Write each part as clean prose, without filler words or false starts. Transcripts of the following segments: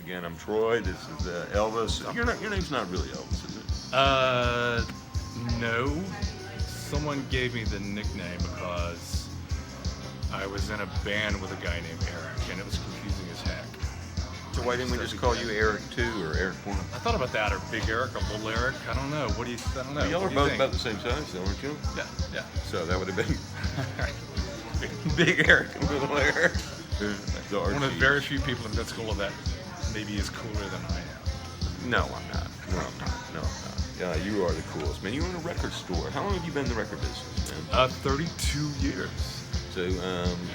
again. I'm Troy. This is Elvis. Your name's not really Elvis, is it? No. Someone gave me the nickname because I was in a band with a guy named Eric, and it was confusing as heck. So why didn't we just call you Eric 2 or Eric 1? I thought about that, or Big Eric, or Little Eric. I don't know. I don't know. Well, y'all are both about the same size, though, aren't you? Yeah. So that would have been Big Eric and Little Eric. One of the very few people in med school that maybe is cooler than I am. No, I'm not. Yeah, you are the coolest, man. You own a record store. How long have you been in the record business, man? 32 years. So,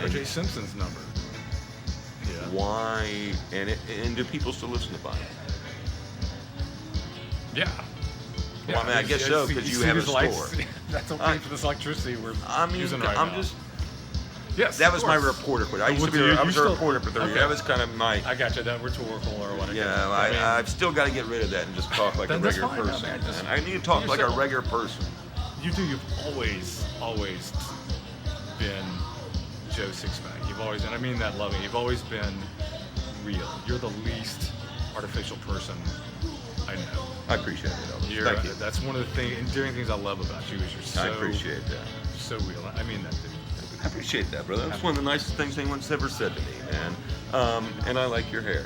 O.J. Simpson's number. Yeah. Why? And do people still listen to vinyl? Yeah. Well, I mean, I guess so, because you have a store. That's okay for this electricity we're using right now. Yes, that was my reporter quit. I was a reporter for 30 years. That was kind of my... I got you. That rhetorical or whatever. Yeah, I've still got to get rid of that and just talk like a regular person. I need to talk like a regular person. You've always been Joe Sixpack. You've always, and I mean that loving, you've always been real. You're the least artificial person I know. I appreciate it, Elvis. Thank you. That's one of the endearing things I love about you is you're so... I appreciate that. So real. I mean that, dude. I appreciate that, brother. That's one of the nicest things anyone's ever said to me, man. And I like your hair.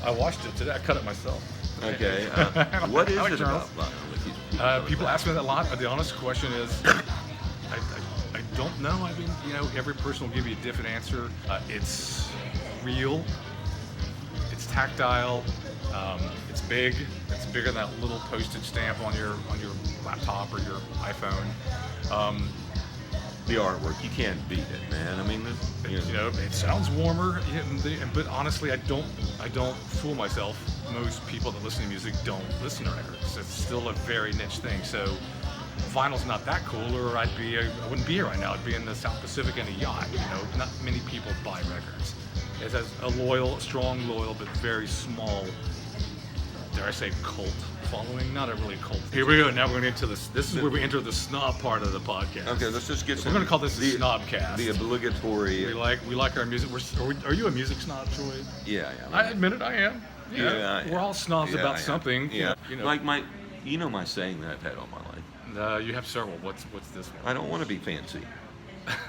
I washed it today. I cut it myself. Okay. What is it about vinyl? People ask me that a lot. The honest question is, I don't know. I mean, every person will give you a different answer. It's real. It's tactile. It's big. It's bigger than that little postage stamp on your laptop or your iPhone. The artwork, you can't beat it, man. I mean, it sounds warmer, but honestly, I don't fool myself. Most people that listen to music don't listen to records. It's still a very niche thing. So, vinyl's not that cool, or I wouldn't be here right now. I'd be in the South Pacific in a yacht. Not many people buy records. It has a strong, loyal, but very small, dare I say, cult following. Not a really cult. Here we go. Now we're going to get into this. This is where we enter the snob part of the podcast. Okay, let's just get. We're going to call this the snobcast. The obligatory. We like our music. Are you a music snob, Troy? Yeah. I admit it. I am. Yeah. We're all snobs about something. Yeah. Like my saying that I've had all my life. You have several. What's this one? I don't want to be fancy.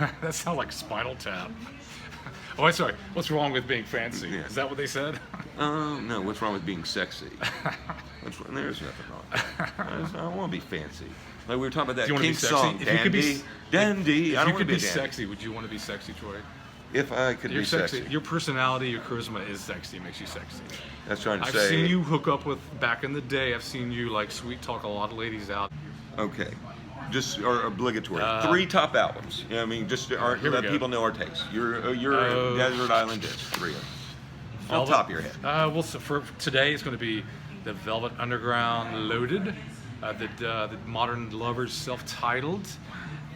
That sounds like Spinal Tap. Oh, I'm sorry. What's wrong with being fancy? Yeah. Is that what they said? No. What's wrong with being sexy? There's nothing wrong. I don't want to be fancy. Like we were talking about that King song, Dandy. Dandy. If you could be sexy, would you want to be sexy, Troy? If I could be sexy. Your personality, your charisma is sexy. It makes you sexy. That's trying to say. I've seen you hook up with, back in the day, I've seen you sweet talk a lot of ladies out. Okay. Just obligatory. 3 top albums. I mean, just let people know our taste. Your Desert Island Disc. 3 of them. Off the top of your head. Well, so for today, it's going to be the Velvet Underground Loaded, the Modern Lovers self-titled,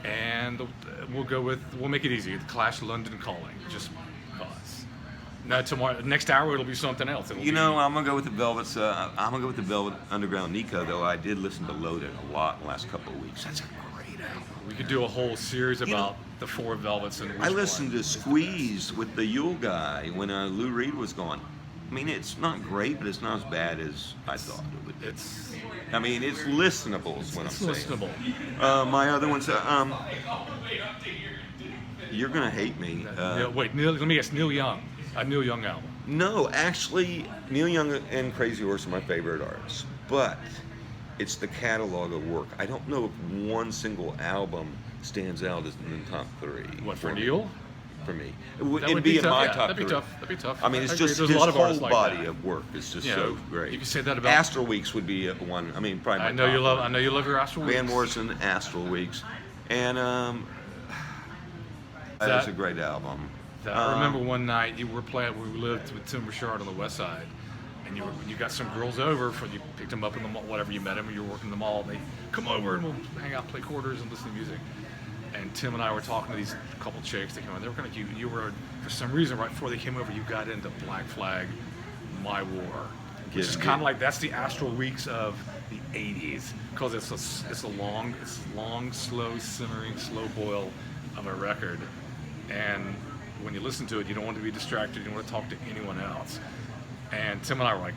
and we'll make it easy. The Clash London Calling, just cause. Now next hour it'll be something else. I'm gonna go with the Velvet. I'm gonna go with the Velvet Underground Nico. Though I did listen to Loaded a lot in the last couple of weeks. That's a great album. We could do a whole series about the 4 Velvets and. I listened to Squeeze with the Yule guy when Lou Reed was gone. I mean, it's not great, but it's not as bad as I thought it would be. It's listenable. Is what I'm saying. It's listenable. My other ones. You're gonna hate me. Wait, let me guess. Neil Young. A Neil Young album. No, actually, Neil Young and Crazy Horse are my favorite artists, but it's the catalog of work. I don't know if one single album stands out as in the top 3. What, for Neil? For me. It'd be in my top 3. That'd be tough. I mean, it's just his whole body of work is just so great. You can say that about Astral Weeks would be one. I mean, probably. I know you love your Astral Weeks. Van Morrison, Astral Weeks, and that's a great album. I remember one night you were playing. We lived with Tim Richard on the West Side, and you got some girls over. You picked them up in the mall, whatever you met them. You were working the mall. And they come over and we'll hang out, play quarters, and listen to music. And Tim and I were talking to these couple chicks. They came over. They were kind of cute. You were, for some reason, right before they came over, you got into Black Flag, My War, which is kind of like that's the Astral Weeks of the '80s because it's a long, slow simmering, slow boil of a record, and when you listen to it, you don't want to be distracted. You don't want to talk to anyone else. And Tim and I were like,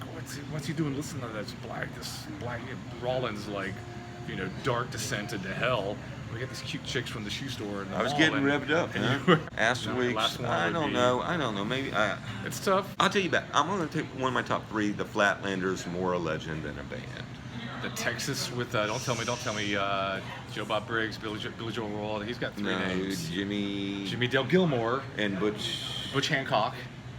what's he doing listening to this black Rollins, like, dark descent into hell. We got these cute chicks from the shoe store. I was getting revved up, man. Astral Weeks. I don't know. Maybe it's tough. I'll tell you about. I'm going to take one of my top 3. The Flatlanders, more a legend than a band. The Texas with don't tell me Joe Bob Briggs, Billy Joel Roll. He's got 3 names. Jimmy Dale Gilmore and Butch Hancock,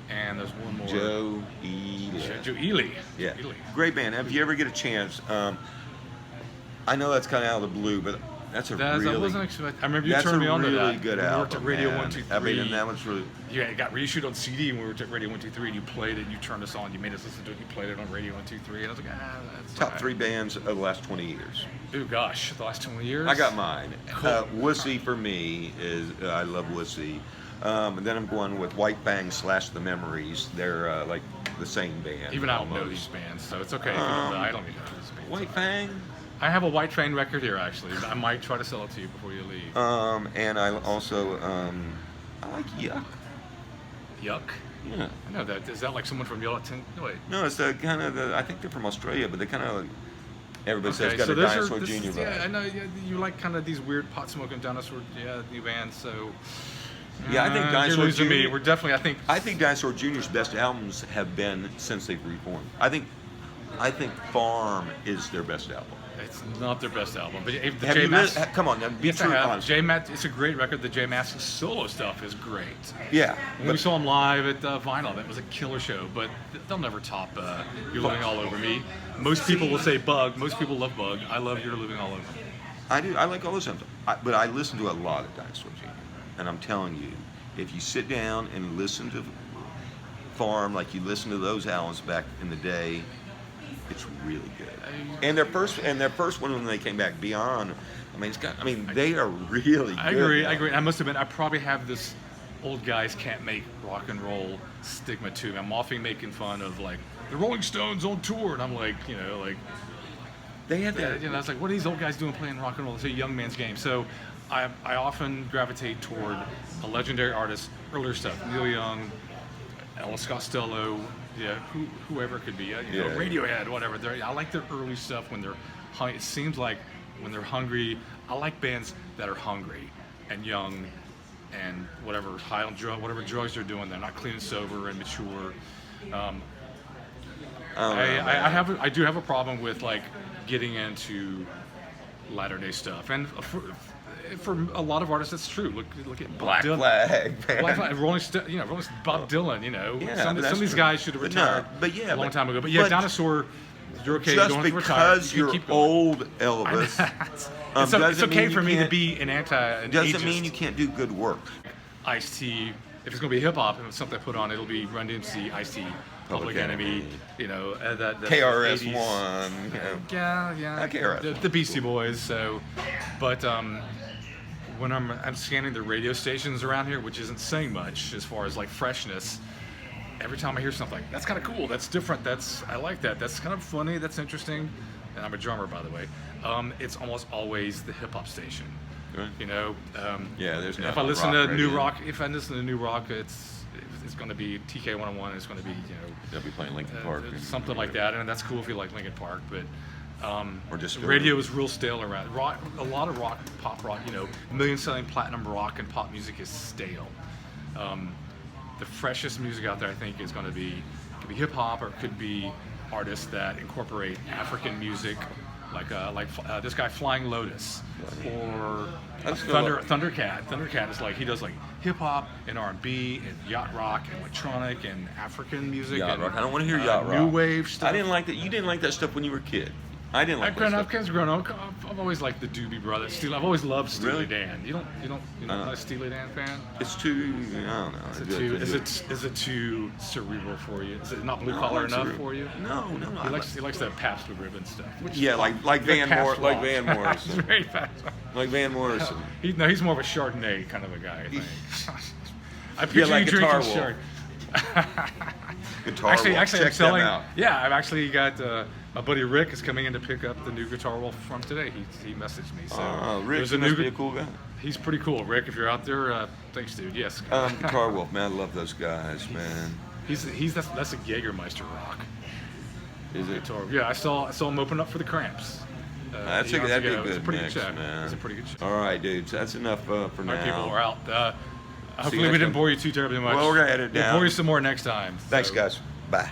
and there's one more. Joe Ely. Joe Ely. Yeah, great band. If you ever get a chance, I know that's kind of out of the blue, but that's a really. I wasn't expecting. I remember you turned me on to that. That's a really good album. We worked at Radio 123. I mean, and that was really. Yeah, it got reissued on CD, and we were at Radio 123, and you played it, and you turned us on, you made us listen to it, you played it on Radio 123, and I was like, that's top 3 bands of the last 20 years. Oh gosh, the last 20 years. I got mine. Cool. Wussy for me is I love Wussy. And then I'm going with White Fang / The Memories. They're like the same band. Even I don't know these bands, so it's okay. If you don't know. I don't need to know these bands. White Fang. I have a White Fang record here, actually. I might try to sell it to you before you leave. And I also I like Yuck. Yuck? Yeah. I know that. Is that like someone from Yellow? No, wait. No, it's the kind of I think they're from Australia, but they kind of. Everybody says got a Dinosaur Jr. vibe. Yeah, I know. Yeah, you like kind of these weird pot smoking dinosaur, new bands. So. Yeah, I think Dinosaur Jr. Me. We're definitely. I think Dinosaur Jr.'s best albums have been since they've reformed. I think Farm is their best album. It's not their best album, but the J Mass. Come on, now, be true. J Mass. It's a great record. The J Mass solo stuff is great. Yeah. When we saw him live at Vinyl, that was a killer show. But they'll never top "You're Living All Over Me." Most people will say "Bug." Most people love "Bug." I love "You're Living All Over Me." I do. I like all those songs, but I listen to a lot of Dinosaur Jr. And I'm telling you, if you sit down and listen to Farm like you listen to those albums back in the day, it's really good. And their first one when they came back, Beyond. They are really good. I agree. I probably have this old guys can't make rock and roll stigma too. I'm often making fun of like the Rolling Stones on tour, and I'm like, they had that. I was like, what are these old guys doing playing rock and roll? It's a young man's game. So I often gravitate toward a legendary artist, earlier stuff, Neil Young, Elvis Costello. Yeah, whoever it could be, Radiohead, whatever. I like their early stuff when they're hungry. It seems like when they're hungry. I like bands that are hungry and young and whatever high on whatever drugs they're doing. They're not clean and sober and mature. I do have a problem with like getting into latter day stuff, and for a lot of artists, that's true. Look at Black Flag, Rolling Bob Dylan. Some of these guys should have retired a long time ago. But Dinosaur, you're okay. Just you don't have to retire. Because you're old, Elvis, it's okay for me to be an doesn't mean you can't do good work. Ice-T, if it's going to be hip hop and it's something I put on, it'll be Run DMC, Ice-T, Public Enemy, that KRS-One. Yeah. The Beastie Boys. So, but when I'm scanning the radio stations around here, which isn't saying much as far as like freshness, every time I hear something like, that's kind of cool, that's different, I like that, that's kind of funny, that's interesting, and I'm a drummer, by the way, it's almost always the hip hop station. Right. There's if I listen to new rock, it's going to be TK 101, it's going to be they'll be playing Linkin Park, something like that, and that's cool if you like Linkin Park, but. Or just radio is real stale around. Rock, a lot of rock, pop rock, million-selling platinum rock and pop music is stale. The freshest music out there, I think, is going to be could be hip hop, or it could be artists that incorporate African music, like this guy Flying Lotus, or Thundercat. Thundercat is like he does like hip hop and R&B and yacht rock and electronic and African music. Yacht and rock. I don't want to hear yacht rock. New wave stuff. I didn't like that. You didn't like that stuff when you were a kid. I didn't like that stuff. I've always liked the Doobie Brothers. I've always loved Steely Dan. You're not a Steely Dan fan? It's too. I don't know. Is it too cerebral for you? Is it not blue collar enough for you? No. He likes that Pabst Blue Ribbon stuff. Like Van Morrison. Very fast. Like Van Morrison. He's more of a Chardonnay kind of a guy. I think. I picture like you drinking Chardonnay. Guitar actually, Wolf. I'm Check selling. them out. Yeah, I've actually got my buddy Rick is coming in to pick up the new Guitar Wolf from today. He messaged me. So Rick must be a cool guy. He's pretty cool. Rick, if you're out there, thanks, dude. Yes. Guitar Wolf, man, I love those guys, man. That's a Jägermeister rock. Is it? Guitar. Yeah, I saw him open up for the Cramps. That'd be a good mix, man. It's a pretty good show. All right, dudes. That's enough for now. All right, people, we're out. Hopefully we didn't bore you too terribly much. Well, we're gonna edit it down. We'll bore you some more next time. Thanks, So. guys. Bye.